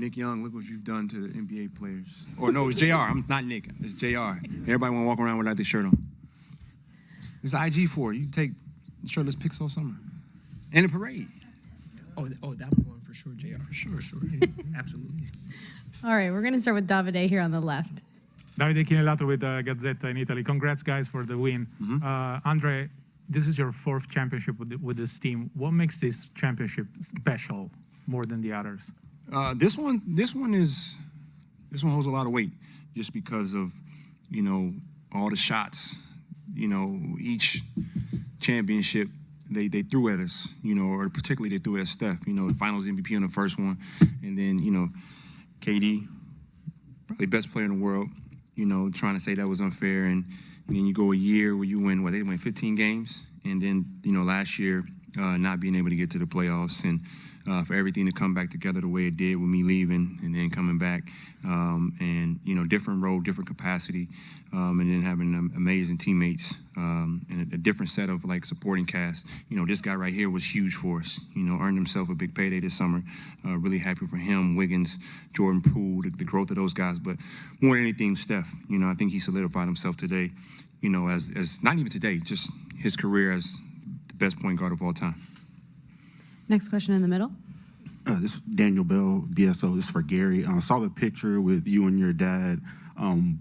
Nick Young, look what you've done to the NBA players. Or no, it's JR. I'm not Nick. It's JR. Everybody want to walk around without their shirt on. It's IG for it. You take shirtless pics all summer. And a parade. Oh, that one for sure, JR. For sure. Absolutely. All right, we're going to start with Davide here on the left. Davide Chinellato with Gazzetta in Italy. Congrats, guys, for the win. Andrei, this is your 4th championship with this team. What makes this championship special more than the others? This one holds a lot of weight just because of, all the shots, each championship they threw at us, or particularly they threw at Steph, the finals MVP on the first one. And then, KD, probably best player in the world, trying to say that was unfair. And then you go a year where you win, they win 15 games. And then, last year, not being able to get to the playoffs. And for everything to come back together the way it did with me leaving and then coming back. And, different role, different capacity. And then having amazing teammates and a different set of, supporting cast. This guy right here was huge for us. Earned himself a big payday this summer. Really happy for him, Wiggins, Jordan Poole, the growth of those guys. But more than anything, Steph, I think he solidified himself today, as not even today, just his career as the best point guard of all time. Next question in the middle. This is Daniel Bell, BSO. This is for Garry. I saw the picture with you and your dad.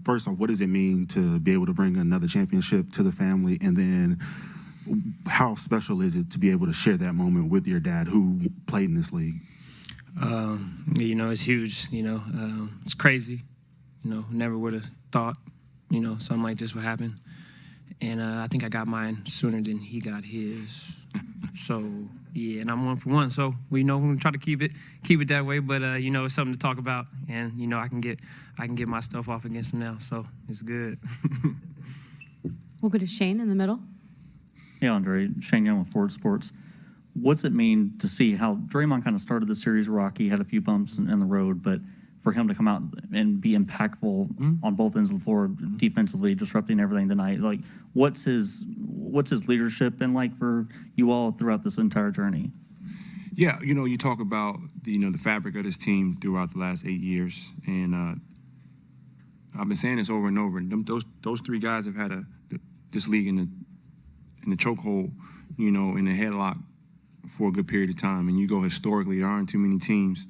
First off, what does it mean to be able to bring another championship to the family? And then how special is it to be able to share that moment with your dad who played in this league? It's huge. It's crazy. Never would have thought, something like this would happen. And I think I got mine sooner than he got his. So, yeah, and I'm 1 for 1. So we're gonna try to keep it that way. But it's something to talk about, and I can get my stuff off against him now. So it's good. We'll go to Shane in the middle. Hey, Andrei. Shane Young with Ford Sports. What's it mean to see how Draymond kind of started the series rocky, had a few bumps in the road, but for him to come out and be impactful on both ends of the floor, defensively, disrupting everything tonight? What's his leadership been like for you all throughout this entire journey? Yeah, you talk about the fabric of this team throughout the last 8 years, and I've been saying this over and over. Those 3 guys have had this league in the chokehold, in the headlock for a good period of time. And you go historically, there aren't too many teams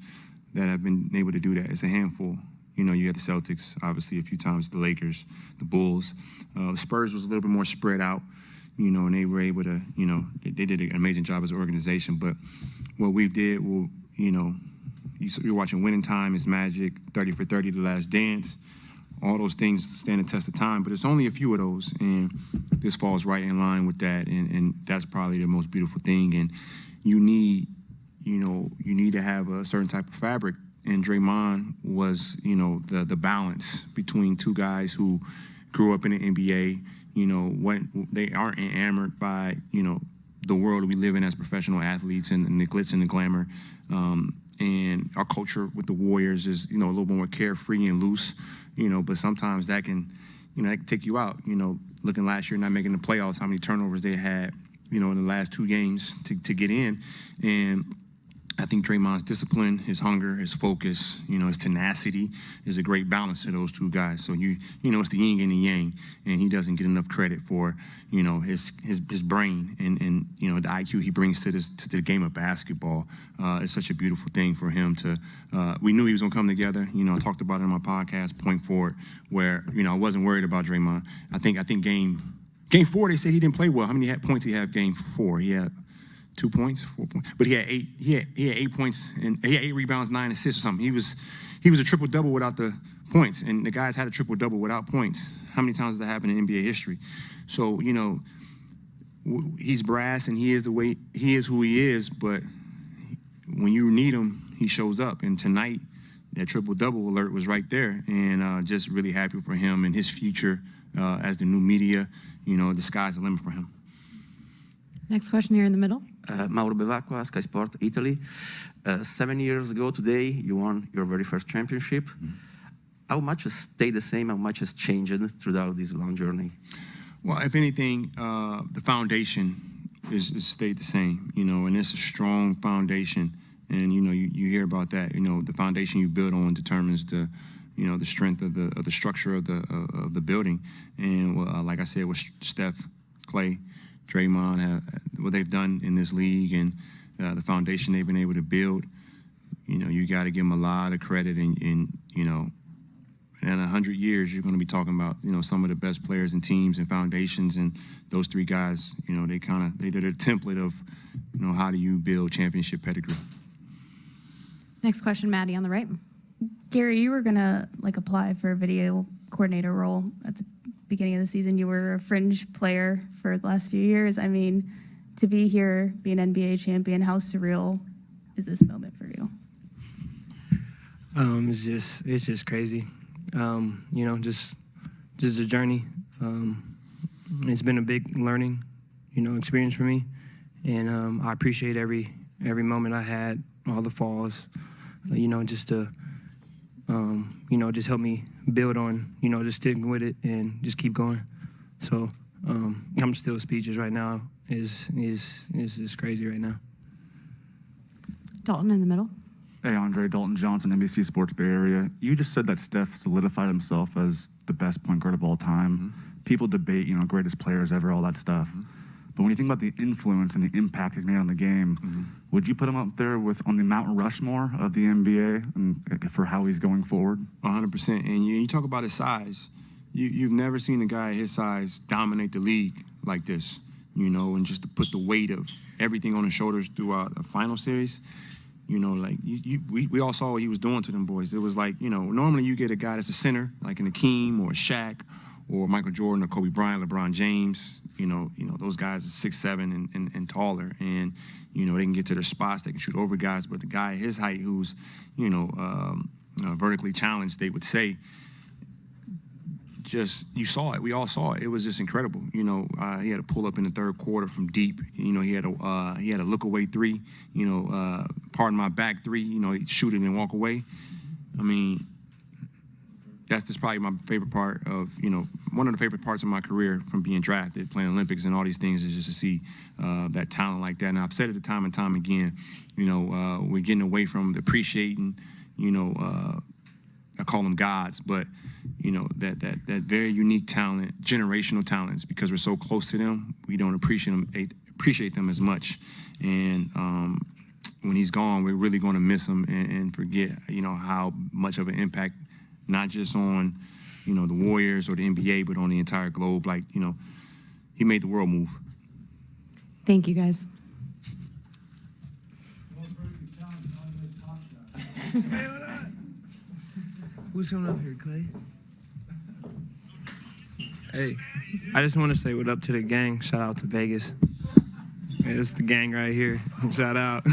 that have been able to do that. It's a handful. You had the Celtics, obviously, a few times, the Lakers, the Bulls. The Spurs was a little bit more spread out, and they were able to, they did an amazing job as an organization. But what we did, you're watching Winning Time, It's Magic, 30 for 30, The Last Dance. All those things stand the test of time, but it's only a few of those, and this falls right in line with that, and that's probably the most beautiful thing. And you need to have a certain type of fabric, and Draymond was, the balance between 2 guys who grew up in the NBA, when they aren't enamored by, the world we live in as professional athletes and the glitz and the glamour. And our culture with the Warriors is, a little more carefree and loose, but sometimes that can take you out. Looking last year, not making the playoffs, how many turnovers they had, in the last 2 games to get in. And I think Draymond's discipline, his hunger, his focus, his tenacity is a great balance to those 2 guys. So it's the yin and the yang, and he doesn't get enough credit for, his brain and the IQ he brings to the game of basketball. It's such a beautiful thing for him to. We knew he was gonna come together. I talked about it in my podcast, Point Forward, where I wasn't worried about Draymond. I think Game 4 they said he didn't play well. How many points he had Game 4? He had 2 points, 4 points, but he had 8. He had 8 points and he had 8 rebounds, 9 assists or something. He was a triple double without the points, and the guys had a triple double without points. How many times has that happened in NBA history? So he's brass and he is who he is. But when you need him, he shows up. And tonight, that triple double alert was right there, and just really happy for him and his future as the new media. The sky's the limit for him. Next question here in the middle. Mauro Bevacqua, Sky Sport, Italy. 7 years ago today, you won your very first championship. How much has stayed the same? How much has changed throughout this long journey? Well, if anything, the foundation is stayed the same, and it's a strong foundation And you hear about that. The foundation you build on determines the strength of the structure of the building. And like I said, with Steph, Clay, Draymond, what they've done in this league and the foundation they've been able to build, you got to give them a lot of credit. And in 100 years, you're going to be talking about some of the best players and teams and foundations. And those three guys, they did a template of how do you build championship pedigree. Next question, Maddie on the right. Garry, you were gonna apply for a video coordinator role at the beginning of the season. You were a fringe player for the last few years. I mean, to be here, be an NBA champion, how surreal is this moment for you? It's just crazy. Just a journey. It's been a big learning, experience for me, and I appreciate every moment I had, all the falls, just to, just help me build on, just sticking with it and just keep going. So I'm still speechless right now. It's just crazy right now. Dalton in the middle. Hey, Andrei, Dalton Johnson, NBC Sports Bay Area. You just said that Steph solidified himself as the best point guard of all time. People debate, greatest players ever, all that stuff. But when you think about the influence and the impact he's made on the game, would you put him up there on the Mount Rushmore of the NBA and for how he's going forward? 100%. And you talk about his size. You've never seen a guy his size dominate the league like this, and just to put the weight of everything on his shoulders throughout a final series. We all saw what he was doing to them boys. It was like, normally you get a guy that's a center, like an Akeem or a Shaq or Michael Jordan or Kobe Bryant, LeBron James. Those guys are 6'7" and taller, and they can get to their spots, they can shoot over guys. But the guy his height, who's vertically challenged, they would say, you saw it. We all saw it. It was just incredible. He had a pull up in the third quarter from deep. He had a look away three. Pardon my back three. He'd shoot it and walk away. I mean, that's just probably my favorite part of one of the favorite parts of my career from being drafted, playing Olympics and all these things, is just to see that talent like that. And I've said it time and time again. We're getting away from the appreciating. I call them gods, but that very unique talent, generational talents, because we're so close to them, we don't appreciate them as much. And when he's gone, we're really going to miss him and forget, how much of an impact, not just on, the Warriors or the NBA, but on the entire globe. He made the world move. Thank you, guys. Who's coming up here, Clay? Hey, I just want to say what up to the gang. Shout out to Vegas. Hey, this is the gang right here. Shout out.